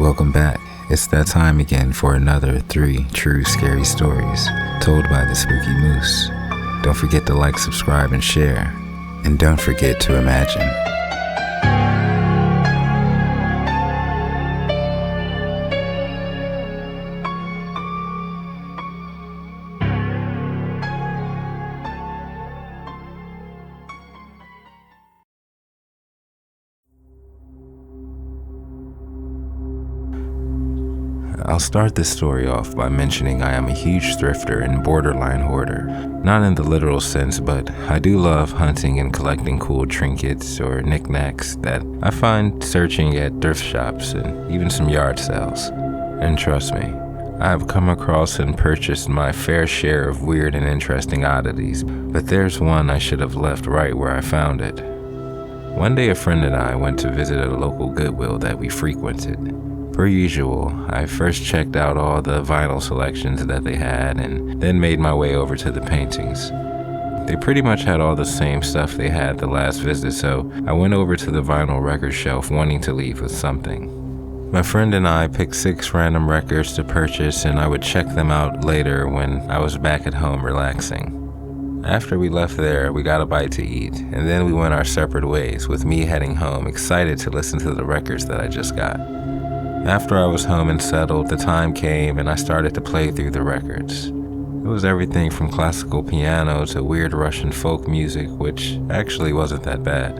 Welcome back. It's that time again for another 3 true scary stories told by the Spooky Moose. Don't forget to like, subscribe, and share. And don't forget to imagine. I'll start this story off by mentioning I am a huge thrifter and borderline hoarder. Not in the literal sense, but I do love hunting and collecting cool trinkets or knickknacks that I find searching at thrift shops and even some yard sales. And trust me, I have come across and purchased my fair share of weird and interesting oddities, but there's one I should have left right where I found it. One day a friend and I went to visit a local Goodwill that we frequented. Per usual, I first checked out all the vinyl selections that they had and then made my way over to the paintings. They pretty much had all the same stuff they had the last visit, so I went over to the vinyl record shelf wanting to leave with something. My friend and I picked 6 random records to purchase, and I would check them out later when I was back at home relaxing. After we left there, we got a bite to eat, and then we went our separate ways, with me heading home excited to listen to the records that I just got. After I was home and settled, the time came and I started to play through the records. It was everything from classical piano to weird Russian folk music, which actually wasn't that bad.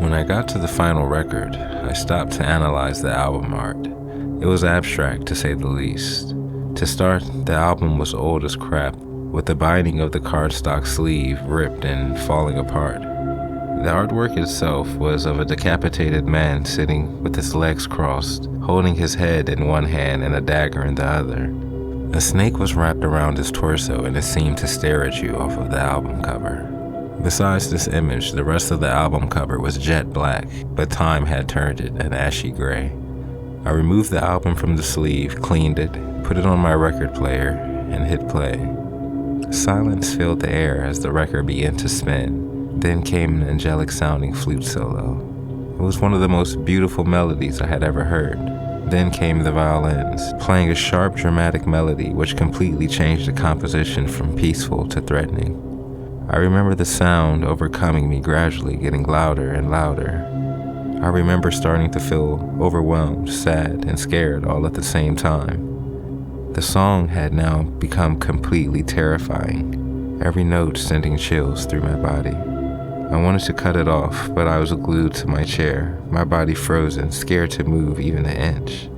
When I got to the final record, I stopped to analyze the album art. It was abstract, to say the least. To start, the album was old as crap, with the binding of the cardstock sleeve ripped and falling apart. The artwork itself was of a decapitated man sitting with his legs crossed, holding his head in one hand and a dagger in the other. A snake was wrapped around his torso and it seemed to stare at you off of the album cover. Besides this image, the rest of the album cover was jet black, but time had turned it an ashy gray. I removed the album from the sleeve, cleaned it, put it on my record player, and hit play. Silence filled the air as the record began to spin. Then came an angelic-sounding flute solo. It was one of the most beautiful melodies I had ever heard. Then came the violins, playing a sharp, dramatic melody which completely changed the composition from peaceful to threatening. I remember the sound overcoming me, gradually getting louder and louder. I remember starting to feel overwhelmed, sad, and scared all at the same time. The song had now become completely terrifying, every note sending chills through my body. I wanted to cut it off, but I was glued to my chair, my body frozen, scared to move even an inch.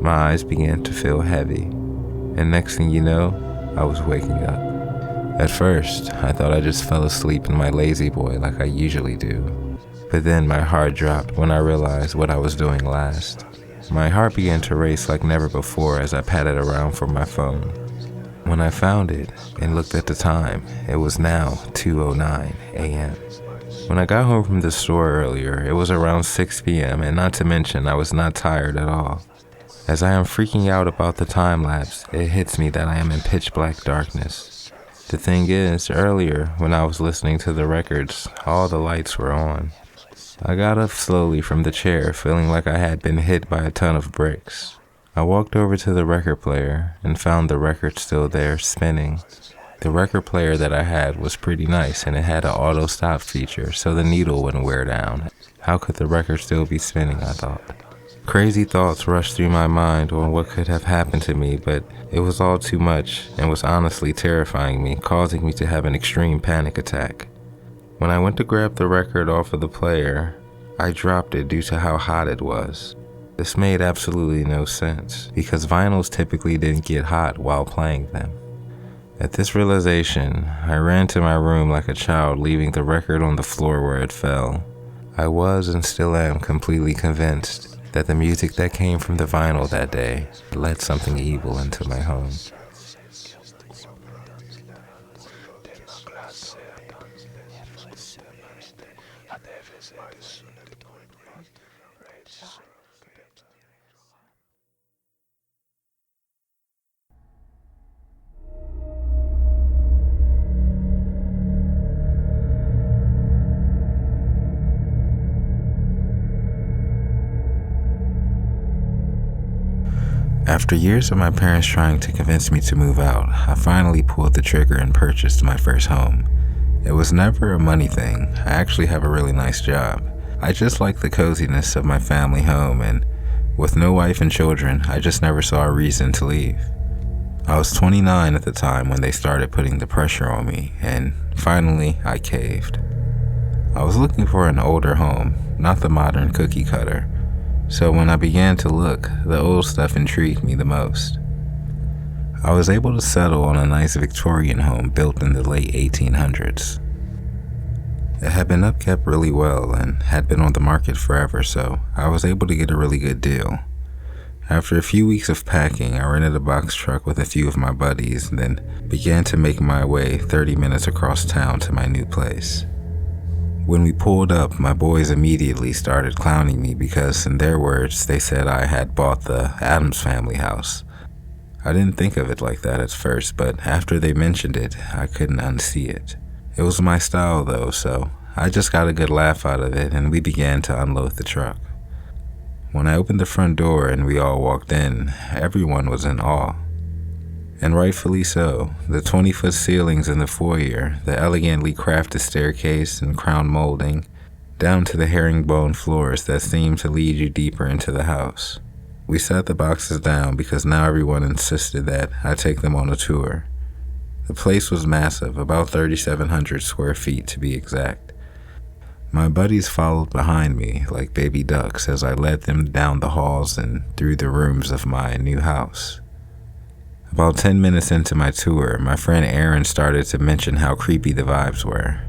My eyes began to feel heavy, and next thing you know, I was waking up. At first, I thought I just fell asleep in my lazy boy like I usually do. But then my heart dropped when I realized what I was doing last. My heart began to race like never before as I patted around for my phone. When I found it and looked at the time, it was now 2:09 a.m. When I got home from the store earlier, it was around 6 p.m., and not to mention I was not tired at all. As I am freaking out about the time lapse, it hits me that I am in pitch black darkness. The thing is, earlier when I was listening to the records, all the lights were on. I got up slowly from the chair, feeling like I had been hit by a ton of bricks. I walked over to the record player and found the record still there, spinning. The record player that I had was pretty nice and it had an auto stop feature so the needle wouldn't wear down. How could the record still be spinning, I thought. Crazy thoughts rushed through my mind on what could have happened to me, but it was all too much and was honestly terrifying me, causing me to have an extreme panic attack. When I went to grab the record off of the player, I dropped it due to how hot it was. This made absolutely no sense, because vinyls typically didn't get hot while playing them. At this realization, I ran to my room like a child, leaving the record on the floor where it fell. I was and still am completely convinced that the music that came from the vinyl that day let something evil into my home. After years of my parents trying to convince me to move out, I finally pulled the trigger and purchased my first home. It was never a money thing. I actually have a really nice job. I just like the coziness of my family home, and with no wife and children, I just never saw a reason to leave. I was 29 at the time when they started putting the pressure on me, and finally I caved. I was looking for an older home, not the modern cookie cutter. So when I began to look, the old stuff intrigued me the most. I was able to settle on a nice Victorian home built in the late 1800s. It had been upkept really well and had been on the market forever, so I was able to get a really good deal. After a few weeks of packing, I rented a box truck with a few of my buddies and then began to make my way 30 minutes across town to my new place. When we pulled up, my boys immediately started clowning me because, in their words, they said I had bought the Addams Family house. I didn't think of it like that at first, but after they mentioned it, I couldn't unsee it. It was my style though, so I just got a good laugh out of it and we began to unload the truck. When I opened the front door and we all walked in, everyone was in awe. And rightfully so. The 20-foot ceilings in the foyer, the elegantly crafted staircase and crown molding, down to the herringbone floors that seemed to lead you deeper into the house. We set the boxes down because now everyone insisted that I take them on a tour. The place was massive, about 3,700 square feet to be exact. My buddies followed behind me like baby ducks as I led them down the halls and through the rooms of my new house. About 10 minutes into my tour, my friend Aaron started to mention how creepy the vibes were.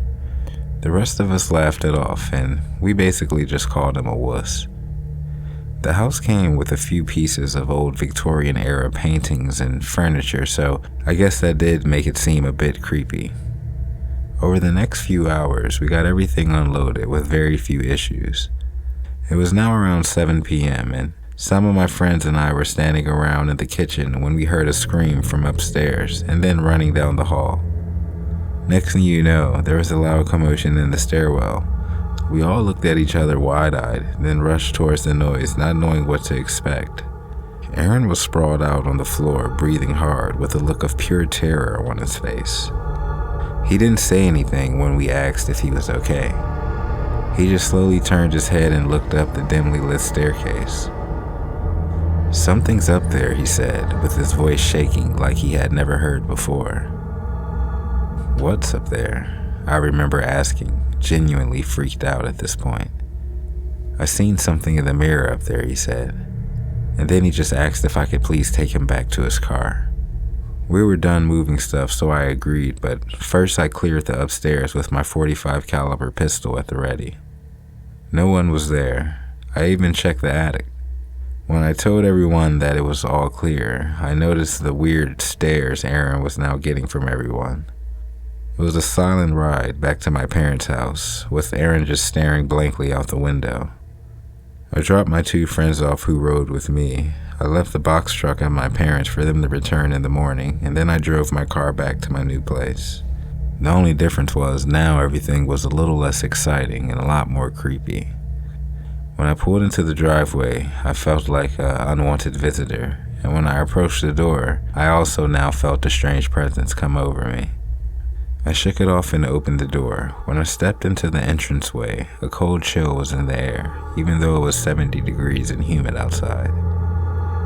The rest of us laughed it off, and we basically just called him a wuss. The house came with a few pieces of old Victorian-era paintings and furniture, so I guess that did make it seem a bit creepy. Over the next few hours, we got everything unloaded with very few issues. It was now around 7 p.m., and some of my friends and I were standing around in the kitchen when we heard a scream from upstairs and then running down the hall. Next thing you know, there was a loud commotion in the stairwell. We all looked at each other wide-eyed, then rushed towards the noise, not knowing what to expect. Aaron was sprawled out on the floor, breathing hard, with a look of pure terror on his face. He didn't say anything when we asked if he was okay. He just slowly turned his head and looked up the dimly lit staircase. "Something's up there," he said, with his voice shaking like he had never heard before. "What's up there?" I remember asking, genuinely freaked out at this point. "I seen something in the mirror up there," he said, and then he just asked if I could please take him back to his car. We were done moving stuff, so I agreed, but first I cleared the upstairs with my .45 caliber pistol at the ready. No one was there. I even checked the attic. When I told everyone that it was all clear, I noticed the weird stares Aaron was now getting from everyone. It was a silent ride back to my parents' house, with Aaron just staring blankly out the window. I dropped my two friends off who rode with me. I left the box truck at my parents for them to return in the morning, and then I drove my car back to my new place. The only difference was now everything was a little less exciting and a lot more creepy. When I pulled into the driveway, I felt like an unwanted visitor, and when I approached the door, I also now felt a strange presence come over me. I shook it off and opened the door. When I stepped into the entranceway, a cold chill was in the air, even though it was 70 degrees and humid outside.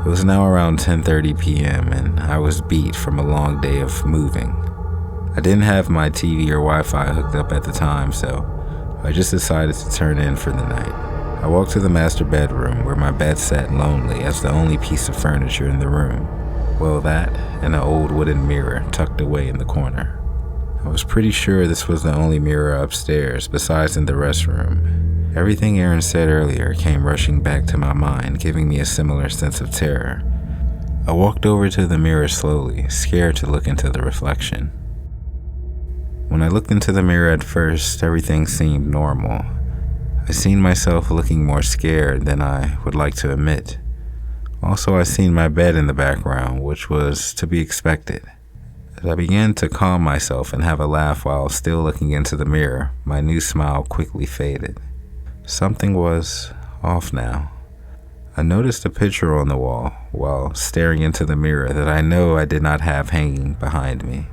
It was now around 10:30 p.m., and I was beat from a long day of moving. I didn't have my TV or Wi-Fi hooked up at the time, so I just decided to turn in for the night. I walked to the master bedroom where my bed sat lonely as the only piece of furniture in the room. Well, that and an old wooden mirror tucked away in the corner. I was pretty sure this was the only mirror upstairs besides in the restroom. Everything Aaron said earlier came rushing back to my mind, giving me a similar sense of terror. I walked over to the mirror slowly, scared to look into the reflection. When I looked into the mirror at first, everything seemed normal. I seen myself looking more scared than I would like to admit. Also, I seen my bed in the background, which was to be expected. As I began to calm myself and have a laugh while still looking into the mirror, my new smile quickly faded. Something was off now. I noticed a picture on the wall while staring into the mirror that I know I did not have hanging behind me.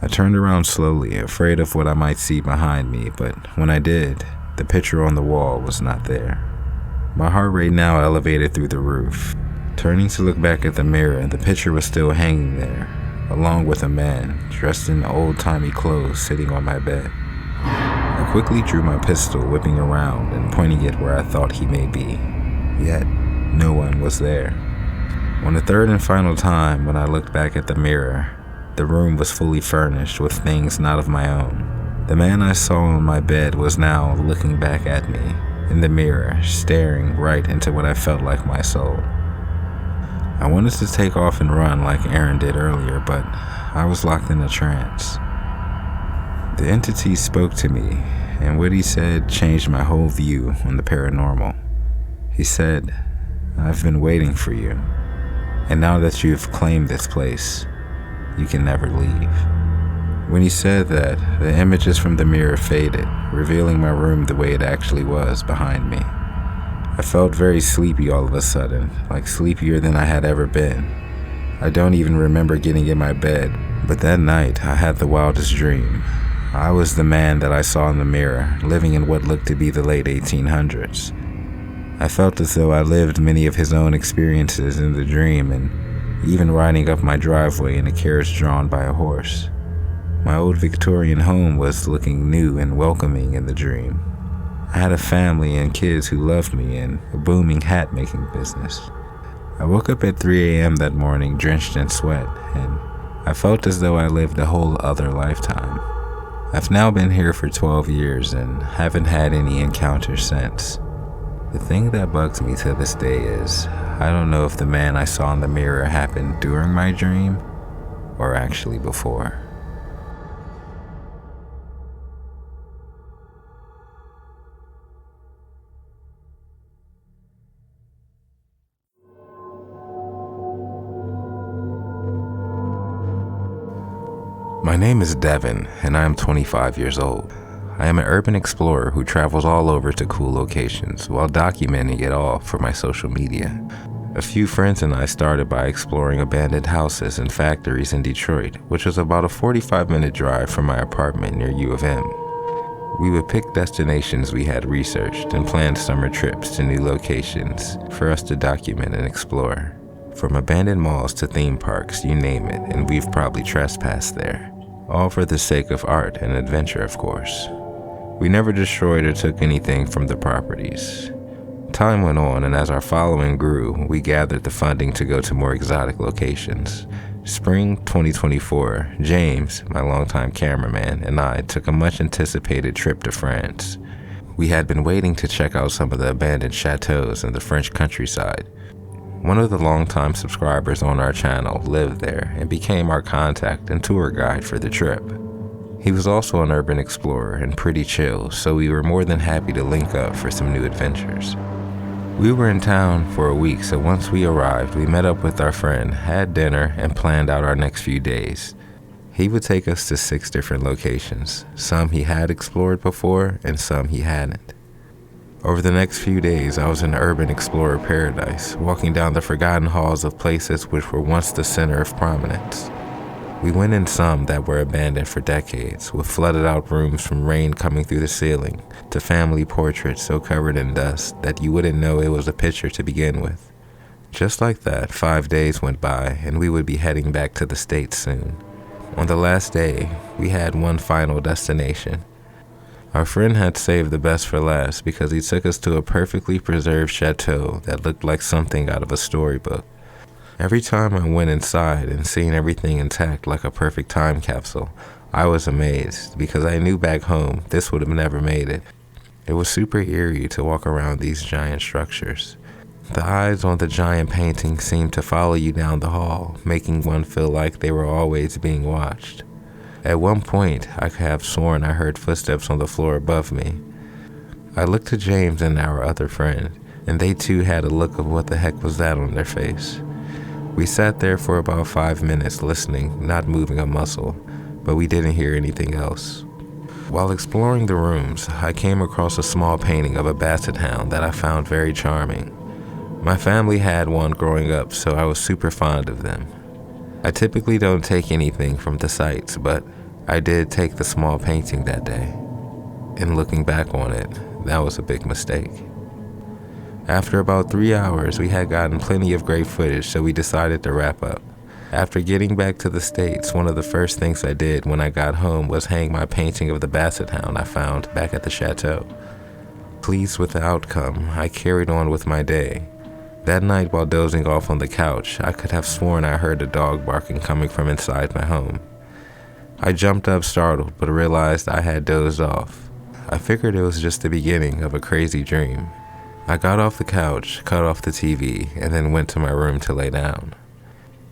I turned around slowly, afraid of what I might see behind me, but when I did, the picture on the wall was not there. My heart rate now elevated through the roof. Turning to look back at the mirror, the picture was still hanging there, along with a man dressed in old-timey clothes sitting on my bed. I quickly drew my pistol, whipping around and pointing it where I thought he may be. Yet, no one was there. On the third and final time, when I looked back at the mirror, the room was fully furnished with things not of my own. The man I saw on my bed was now looking back at me in the mirror, staring right into what I felt like my soul. I wanted to take off and run like Aaron did earlier, but I was locked in a trance. The entity spoke to me, and what he said changed my whole view on the paranormal. He said, "I've been waiting for you, and now that you've claimed this place, you can never leave." When he said that, the images from the mirror faded, revealing my room the way it actually was behind me. I felt very sleepy all of a sudden, like sleepier than I had ever been. I don't even remember getting in my bed, but that night I had the wildest dream. I was the man that I saw in the mirror, living in what looked to be the late 1800s. I felt as though I lived many of his own experiences in the dream, and even riding up my driveway in a carriage drawn by a horse. My old Victorian home was looking new and welcoming in the dream. I had a family and kids who loved me and a booming hat-making business. I woke up at 3 a.m. that morning drenched in sweat, and I felt as though I lived a whole other lifetime. I've now been here for 12 years and haven't had any encounters since. The thing that bugs me to this day is, I don't know if the man I saw in the mirror happened during my dream or actually before. My name is Devin, and I am 25 years old. I am an urban explorer who travels all over to cool locations while documenting it all for my social media. A few friends and I started by exploring abandoned houses and factories in Detroit, which was about a 45-minute drive from my apartment near U of M. We would pick destinations we had researched and planned summer trips to new locations for us to document and explore. From abandoned malls to theme parks, you name it, and we've probably trespassed there. All for the sake of art and adventure, of course. We never destroyed or took anything from the properties. Time went on, and as our following grew, we gathered the funding to go to more exotic locations. Spring 2024, James, my longtime cameraman, and I took a much-anticipated trip to France. We had been waiting to check out some of the abandoned chateaus in the French countryside. One of the longtime subscribers on our channel lived there and became our contact and tour guide for the trip. He was also an urban explorer and pretty chill, so we were more than happy to link up for some new adventures. We were in town for a week, so once we arrived, we met up with our friend, had dinner, and planned out our next few days. He would take us to 6 different locations. Some he had explored before, and some he hadn't. Over the next few days, I was in urban explorer paradise, walking down the forgotten halls of places which were once the center of prominence. We went in some that were abandoned for decades, with flooded out rooms from rain coming through the ceiling, to family portraits so covered in dust that you wouldn't know it was a picture to begin with. Just like that, 5 days went by, and we would be heading back to the States soon. On the last day, we had one final destination. Our friend had saved the best for last because he took us to a perfectly preserved chateau that looked like something out of a storybook. Every time I went inside and seen everything intact like a perfect time capsule, I was amazed because I knew back home this would have never made it. It was super eerie to walk around these giant structures. The eyes on the giant paintings seemed to follow you down the hall, making one feel like they were always being watched. At one point, I could have sworn I heard footsteps on the floor above me. I looked to James and our other friend, and they too had a look of what the heck was that on their face. We sat there for about 5 minutes listening, not moving a muscle, but we didn't hear anything else. While exploring the rooms, I came across a small painting of a basset hound that I found very charming. My family had one growing up, so I was super fond of them. I typically don't take anything from the sites, but I did take the small painting that day. And looking back on it, that was a big mistake. After about 3 hours, we had gotten plenty of great footage, so we decided to wrap up. After getting back to the States, one of the first things I did when I got home was hang my painting of the basset hound I found back at the chateau. Pleased with the outcome, I carried on with my day. That night, while dozing off on the couch, I could have sworn I heard a dog barking coming from inside my home. I jumped up startled, but realized I had dozed off. I figured it was just the beginning of a crazy dream. I got off the couch, cut off the TV, and then went to my room to lay down.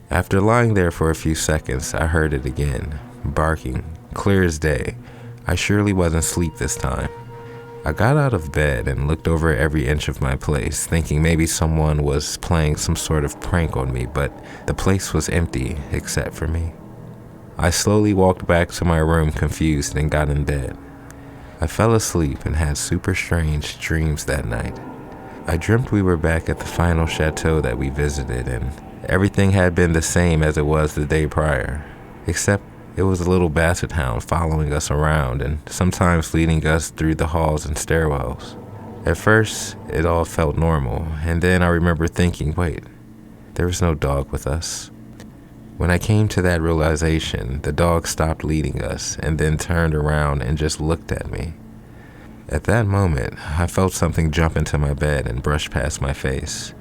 After lying there for a few seconds, I heard it again, barking, clear as day. I surely wasn't asleep this time. I got out of bed and looked over every inch of my place, thinking maybe someone was playing some sort of prank on me, but the place was empty except for me. I slowly walked back to my room confused and got in bed. I fell asleep and had super strange dreams that night. I dreamt we were back at the final chateau that we visited, and everything had been the same as it was the day prior, except it was a little basset hound following us around and sometimes leading us through the halls and stairwells. At first, it all felt normal, and then I remember thinking, wait, there was no dog with us. When I came to that realization, the dog stopped leading us and then turned around and just looked at me. At that moment, I felt something jump into my bed and brush past my face.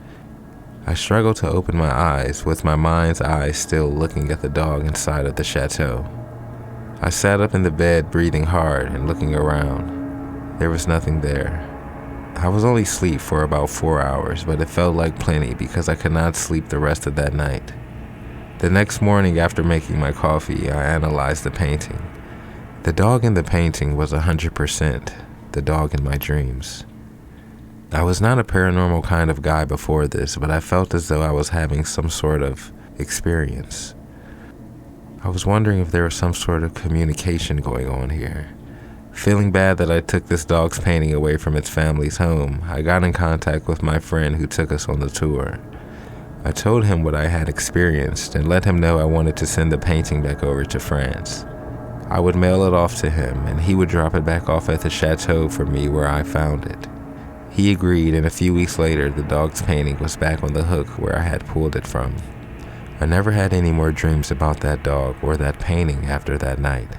I struggled to open my eyes, with my mind's eye still looking at the dog inside of the chateau. I sat up in the bed, breathing hard and looking around. There was nothing there. I was only asleep for about 4 hours, but it felt like plenty because I could not sleep the rest of that night. The next morning, after making my coffee, I analyzed the painting. The dog in the painting was 100% the dog in my dreams. I was not a paranormal kind of guy before this, but I felt as though I was having some sort of experience. I was wondering if there was some sort of communication going on here. Feeling bad that I took this dog's painting away from its family's home, I got in contact with my friend who took us on the tour. I told him what I had experienced and let him know I wanted to send the painting back over to France. I would mail it off to him, and he would drop it back off at the chateau for me where I found it. He agreed, and a few weeks later, the dog's painting was back on the hook where I had pulled it from. I never had any more dreams about that dog or that painting after that night.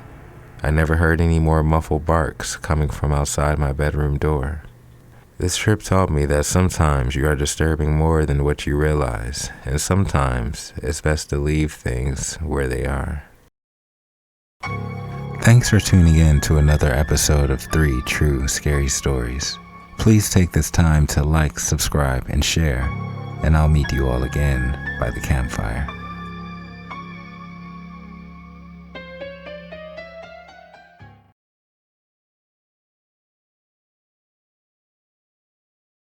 I never heard any more muffled barks coming from outside my bedroom door. This trip taught me that sometimes you are disturbing more than what you realize, and sometimes it's best to leave things where they are. Thanks for tuning in to another episode of 3 True Scary Stories. Please take this time to like, subscribe, and share, and I'll meet you all again by the campfire.